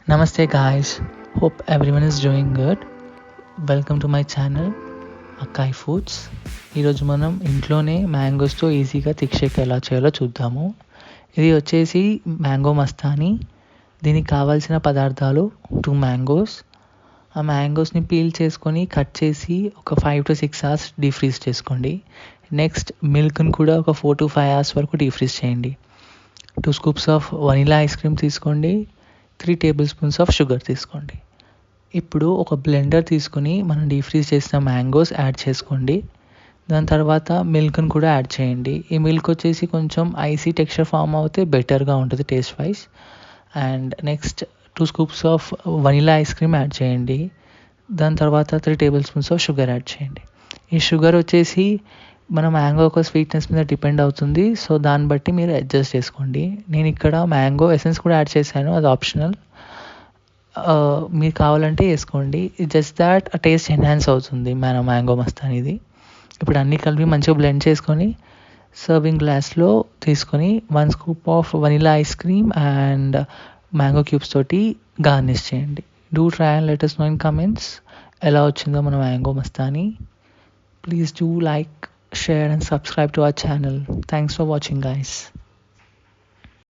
Namaste, guys. Hope everyone is doing good. Welcome to my channel Akkai foods. ఈరోజు మనం ఇంట్లోనే మ్యాంగోస్తో ఈజీగా థిక్ షేక్ ఎలా చేయాలో చూద్దాము. ఇది వచ్చేసి మ్యాంగో మస్తానీ. దీనికి కావాల్సిన పదార్థాలు 2 మ్యాంగోస్. ఆ మ్యాంగోస్ని పీల్ చేసుకొని కట్ చేసి ఒక 5 to 6 hours డీప్ ఫ్రీజ్ చేసుకోండి. నెక్స్ట్ మిల్క్ని కూడా ఒక 4 to 5 hours వరకు డీప్ ఫ్రీజ్ చేయండి. 2 scoops of vanilla ice cream తీసుకోండి. 3 tablespoons ఆఫ్ షుగర్ తీసుకోండి. ఇప్పుడు ఒక బ్లెండర్ తీసుకొని మనం డీప్ ఫ్రీజ్ చేసిన మ్యాంగోస్ యాడ్ చేసుకోండి. దాని తర్వాత మిల్క్ని కూడా యాడ్ చేయండి. ఈ మిల్క్ వచ్చేసి కొంచెం ఐసీ టెక్స్చర్ ఫామ్ అవుతే బెటర్గా ఉంటుంది taste wise. And next 2 scoops of vanilla ice cream add చేయండి. దాని తర్వాత 3 tablespoons ఆఫ్ షుగర్ యాడ్ చేయండి. ఈ షుగర్ వచ్చేసి మన మ్యాంగో ఒక స్వీట్నెస్ మీద డిపెండ్ అవుతుంది. సో దాన్ని బట్టి మీరు అడ్జస్ట్ చేసుకోండి. నేను ఇక్కడ మ్యాంగో ఎసెన్స్ కూడా యాడ్ చేశాను, అది ఆప్షనల్. మీరు కావాలంటే వేసుకోండి. జస్ట్ దాట్ టేస్ట్ ఎన్హాన్స్ అవుతుంది మన మ్యాంగో మస్తానీది. ఇప్పుడు అన్నీ కలిపి మంచిగా బ్లెండ్ చేసుకొని సర్వింగ్ గ్లాస్లో తీసుకొని 1 scoop of vanilla ice cream and mango cubes తోటి గార్నిష్ చేయండి. Do try and let us know in comments ఎలా వచ్చిందో మన mango Mastani. Please do like, share and subscribe to our channel. Thanks for watching, guys.